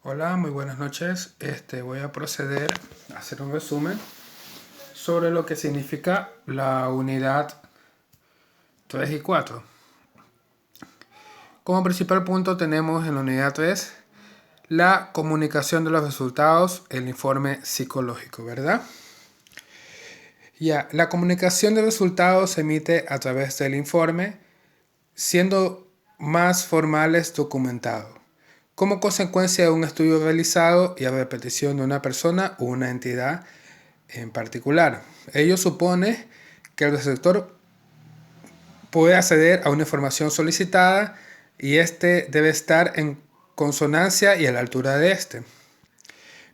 Hola, muy buenas noches. Voy a proceder a hacer un resumen sobre lo que significa la unidad 3 y 4. Como principal punto tenemos en la unidad 3 la comunicación de los resultados, el informe psicológico, ¿verdad? La comunicación de resultados se emite a través del informe, siendo más formales documentado, como consecuencia de un estudio realizado y a repetición de una persona o una entidad en particular. Ello supone que el receptor puede acceder a una información solicitada y éste debe estar en consonancia y a la altura de éste.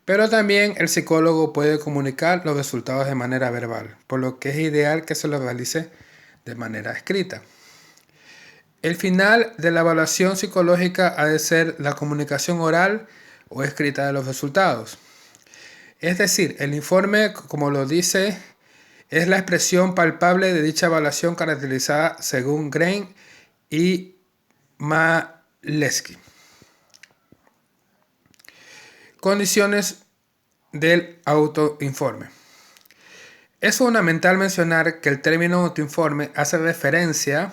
Pero también el psicólogo puede comunicar los resultados de manera verbal, por lo que es ideal que se lo realice de manera escrita. El final de la evaluación psicológica ha de ser la comunicación oral o escrita de los resultados. Es decir, el informe, como lo dice, es la expresión palpable de dicha evaluación caracterizada según Grein y Malesky. Condiciones del autoinforme. Es fundamental mencionar que el término autoinforme hace referencia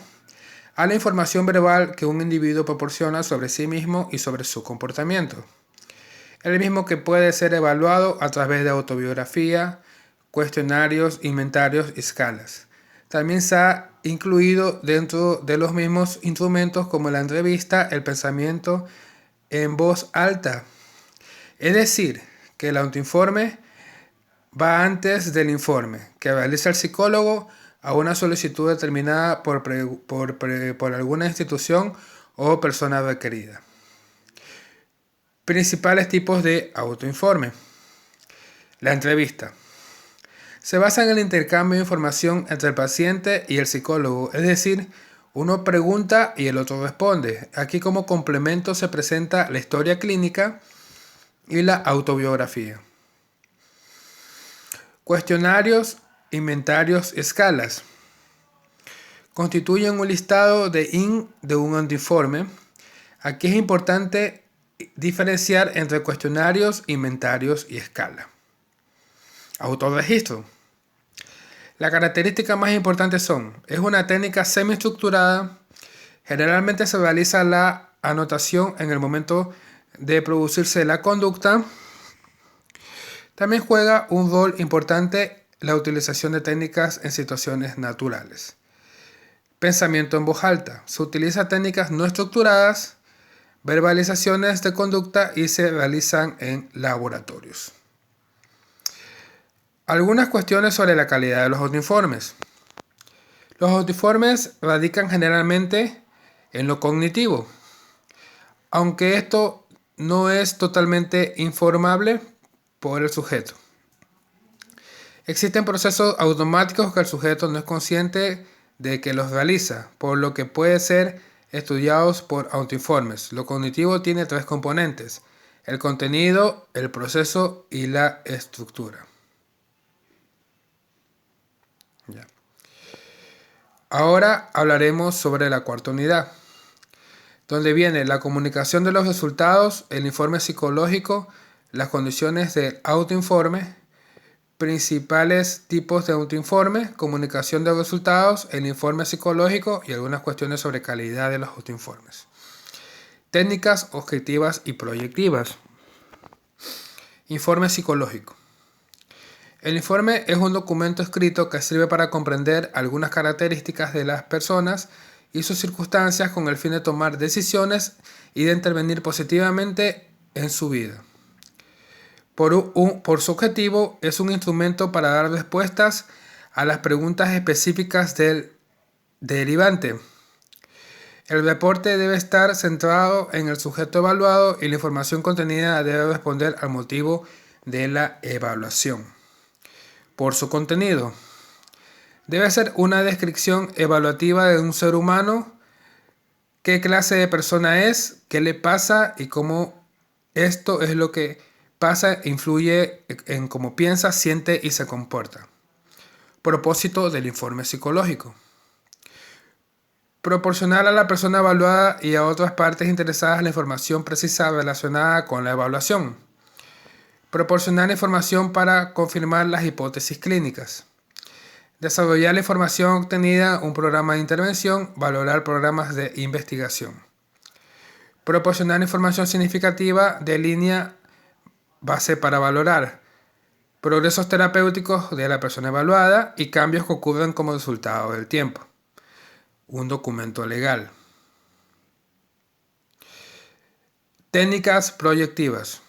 a la información verbal que un individuo proporciona sobre sí mismo y sobre su comportamiento. El mismo que puede ser evaluado a través de autobiografía, cuestionarios, inventarios y escalas. También se ha incluido dentro de los mismos instrumentos como la entrevista, el pensamiento en voz alta. Es decir, que el autoinforme va antes del informe que realiza el psicólogo a una solicitud determinada por alguna institución o persona requerida. Principales tipos de autoinforme. La entrevista. Se basa en el intercambio de información entre el paciente y el psicólogo, es decir, uno pregunta y el otro responde. Aquí como complemento se presenta la historia clínica y la autobiografía. Cuestionarios, inventarios, escalas. Constituyen un listado de un autoinforme. Aquí es importante diferenciar entre cuestionarios, inventarios y escala. Autorregistro. Las características más importantes es una técnica semiestructurada. Generalmente se realiza la anotación en el momento de producirse la conducta. También juega un rol importante la utilización de técnicas en situaciones naturales. Pensamiento en voz alta. Se utilizan técnicas no estructuradas, verbalizaciones de conducta y se realizan en laboratorios. Algunas cuestiones sobre la calidad de los autoinformes. Los autoinformes radican generalmente en lo cognitivo, aunque esto no es totalmente informable por el sujeto. Existen procesos automáticos que el sujeto no es consciente de que los realiza, por lo que puede ser estudiados por autoinformes. Lo cognitivo tiene tres componentes: el contenido, el proceso y la estructura. Ahora hablaremos sobre la cuarta unidad, donde viene la comunicación de los resultados, el informe psicológico, las condiciones del autoinforme, principales tipos de autoinforme, comunicación de resultados, el informe psicológico y algunas cuestiones sobre calidad de los autoinformes. Técnicas objetivas y proyectivas. Informe psicológico. El informe es un documento escrito que sirve para comprender algunas características de las personas y sus circunstancias con el fin de tomar decisiones y de intervenir positivamente en su vida. Por su objetivo, es un instrumento para dar respuestas a las preguntas específicas del derivante. El reporte debe estar centrado en el sujeto evaluado y la información contenida debe responder al motivo de la evaluación. Por su contenido, debe ser una descripción evaluativa de un ser humano, qué clase de persona es, qué le pasa y cómo esto es lo que pasa influye en cómo piensa, siente y se comporta. Propósito del informe psicológico. Proporcionar a la persona evaluada y a otras partes interesadas la información precisa relacionada con la evaluación. Proporcionar información para confirmar las hipótesis clínicas. Desarrollar la información obtenida, un programa de intervención, valorar programas de investigación. Proporcionar información significativa de línea base para valorar progresos terapéuticos de la persona evaluada y cambios que ocurren como resultado del tiempo. Un documento legal. Técnicas proyectivas.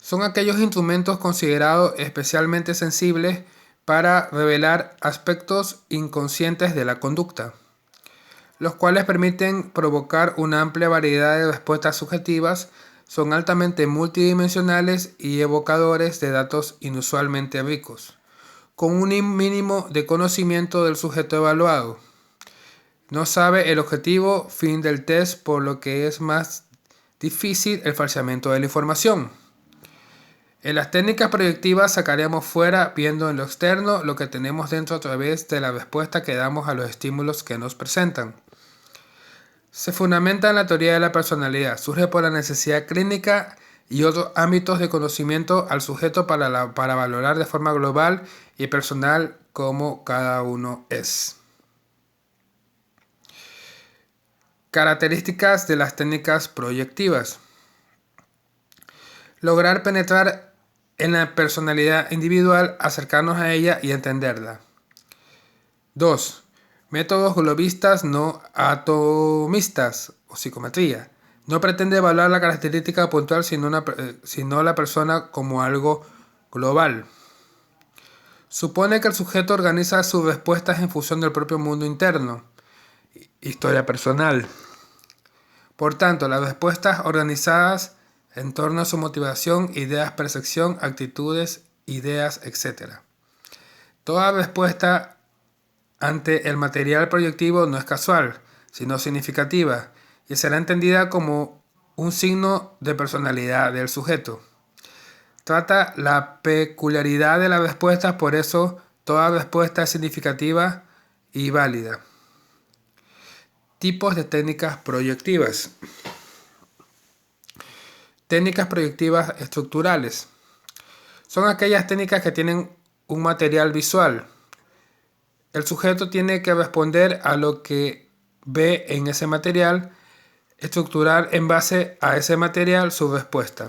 Son aquellos instrumentos considerados especialmente sensibles para revelar aspectos inconscientes de la conducta, los cuales permiten provocar una amplia variedad de respuestas subjetivas, son altamente multidimensionales y evocadores de datos inusualmente ricos, con un mínimo de conocimiento del sujeto evaluado. No sabe el objetivo fin del test, por lo que es más difícil el falseamiento de la información. En las técnicas proyectivas sacaremos fuera, viendo en lo externo, lo que tenemos dentro a través de la respuesta que damos a los estímulos que nos presentan. Se fundamenta en la teoría de la personalidad, surge por la necesidad clínica y otros ámbitos de conocimiento al sujeto para valorar de forma global y personal cómo cada uno es. Características de las técnicas proyectivas. Lograr penetrar en la personalidad individual, acercarnos a ella y entenderla. 2. Métodos globistas no atomistas o psicometría. No pretende evaluar la característica puntual, sino la persona como algo global. Supone que el sujeto organiza sus respuestas en función del propio mundo interno, historia personal. Por tanto, las respuestas organizadas en torno a su motivación, ideas, percepción, actitudes, ideas, etc. Toda respuesta ante el material proyectivo no es casual, sino significativa, y será entendida como un signo de personalidad del sujeto. Trata la peculiaridad de las respuestas, por eso toda respuesta es significativa y válida. Tipos de técnicas proyectivas. Técnicas proyectivas estructurales. Son aquellas técnicas que tienen un material visual. El sujeto tiene que responder a lo que ve en ese material, estructurar en base a ese material su respuesta.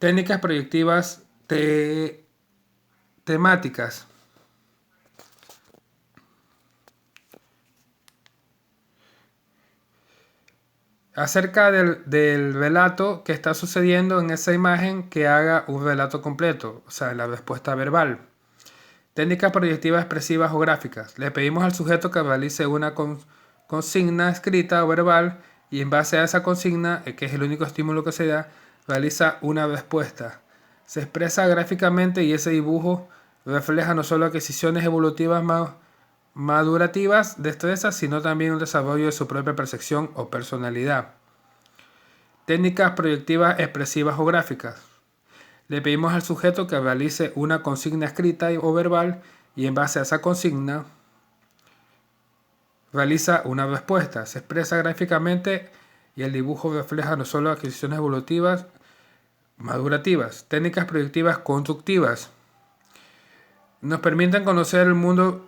Técnicas proyectivas temáticas. Acerca del relato que está sucediendo en esa imagen, que haga un relato completo, o sea, la respuesta verbal. Técnicas proyectivas expresivas o gráficas. Le pedimos al sujeto que realice una consigna escrita o verbal y en base a esa consigna, que es el único estímulo que se da, realiza una respuesta. Se expresa gráficamente y ese dibujo refleja no solo adquisiciones evolutivas madurativas, destrezas, sino también un desarrollo de su propia percepción o personalidad. Técnicas proyectivas expresivas o gráficas. Le pedimos al sujeto que realice una consigna escrita o verbal y en base a esa consigna realiza una respuesta. Se expresa gráficamente y el dibujo refleja no solo adquisiciones evolutivas madurativas. Técnicas proyectivas constructivas. Nos permiten conocer el mundo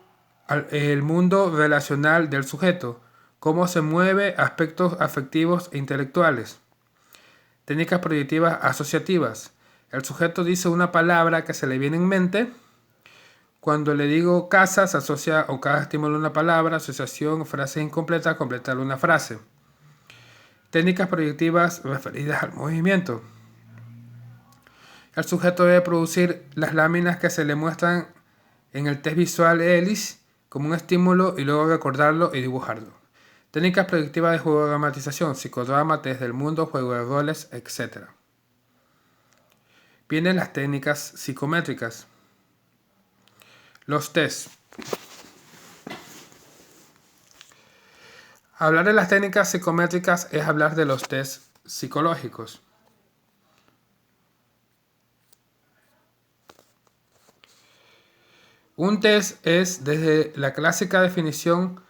relacional del sujeto, cómo se mueve, aspectos afectivos e intelectuales. Técnicas proyectivas asociativas. El sujeto dice una palabra que se le viene en mente. Cuando le digo casa, se asocia o cada estímulo a una palabra, asociación, frase incompleta, completar una frase. Técnicas proyectivas referidas al movimiento. El sujeto debe producir las láminas que se le muestran en el test visual ELIS como un estímulo y luego recordarlo y dibujarlo. Técnicas proyectivas de juego de dramatización, psicodrama, test del mundo, juego de roles, etc. Vienen las técnicas psicométricas. Los tests. Hablar de las técnicas psicométricas es hablar de los tests psicológicos. Un test es, desde la clásica definición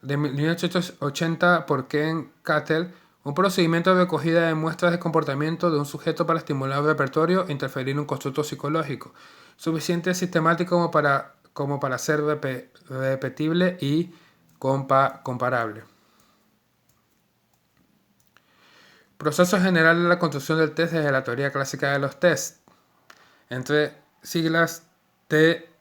de 1880 por Ken Cattell, un procedimiento de recogida de muestras de comportamiento de un sujeto para estimular el repertorio e interferir en un constructo psicológico, suficiente sistemático como para ser repetible y comparable. Proceso general de la construcción del test desde la teoría clásica de los tests, entre siglas TCT.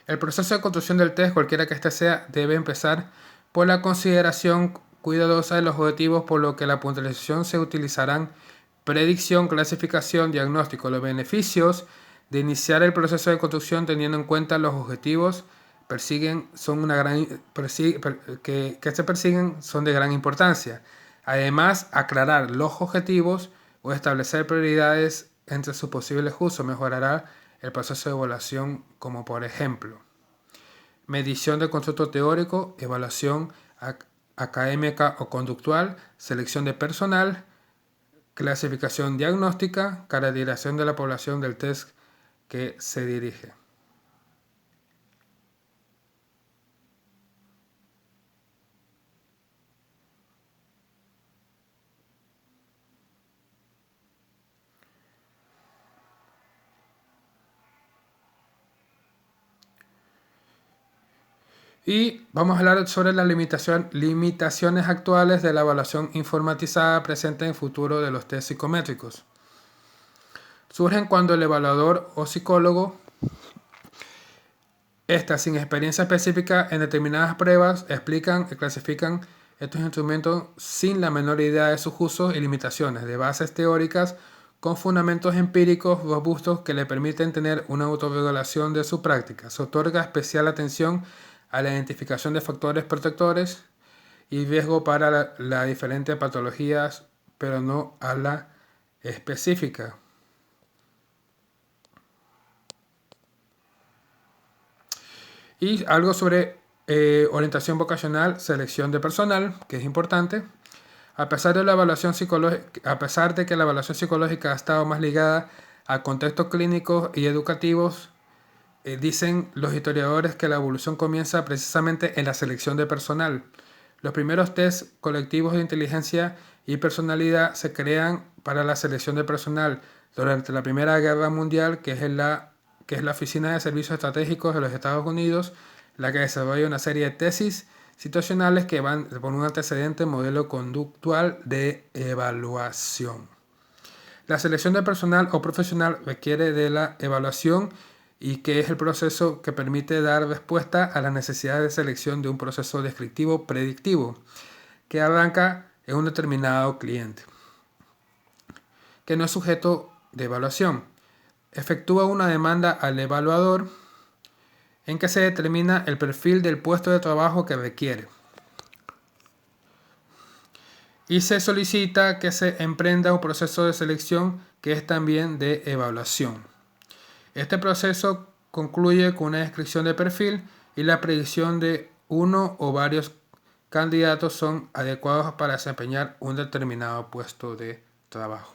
El proceso de construcción del test, cualquiera que éste sea, debe empezar por la consideración cuidadosa de los objetivos, por lo que la puntualización se utilizarán predicción, clasificación, diagnóstico. Los beneficios de iniciar el proceso de construcción teniendo en cuenta los objetivos que se persiguen son de gran importancia. Además, aclarar los objetivos o establecer prioridades entre sus posibles usos mejorará el proceso de evaluación, como por ejemplo medición del constructo teórico, evaluación académica o conductual, selección de personal, clasificación diagnóstica, caracterización de la población del test que se dirige. Y vamos a hablar sobre las limitaciones actuales de la evaluación informatizada presente en el futuro de los test psicométricos. Surgen cuando el evaluador o psicólogo está sin experiencia específica en determinadas pruebas, explican y clasifican estos instrumentos sin la menor idea de sus usos y limitaciones, de bases teóricas con fundamentos empíricos robustos que le permiten tener una autorregulación de su práctica. Se otorga especial atención a la identificación de factores protectores y riesgo para las diferentes patologías, pero no a la específica. Y algo sobre orientación vocacional, selección de personal, que es importante. A pesar de que la evaluación psicológica ha estado más ligada a contextos clínicos y educativos, dicen los historiadores que la evolución comienza precisamente en la selección de personal. Los primeros test colectivos de inteligencia y personalidad se crean para la selección de personal durante la Primera Guerra Mundial, que es la Oficina de Servicios Estratégicos de los Estados Unidos, la que desarrolla una serie de tesis situacionales que van por un antecedente modelo conductual de evaluación. La selección de personal o profesional requiere de la evaluación y que es el proceso que permite dar respuesta a las necesidades de selección de un proceso descriptivo predictivo que arranca en un determinado cliente, que no es sujeto de evaluación. Efectúa una demanda al evaluador en que se determina el perfil del puesto de trabajo que requiere y se solicita que se emprenda un proceso de selección que es también de evaluación. Este proceso concluye con una descripción de perfil y la predicción de uno o varios candidatos son adecuados para desempeñar un determinado puesto de trabajo.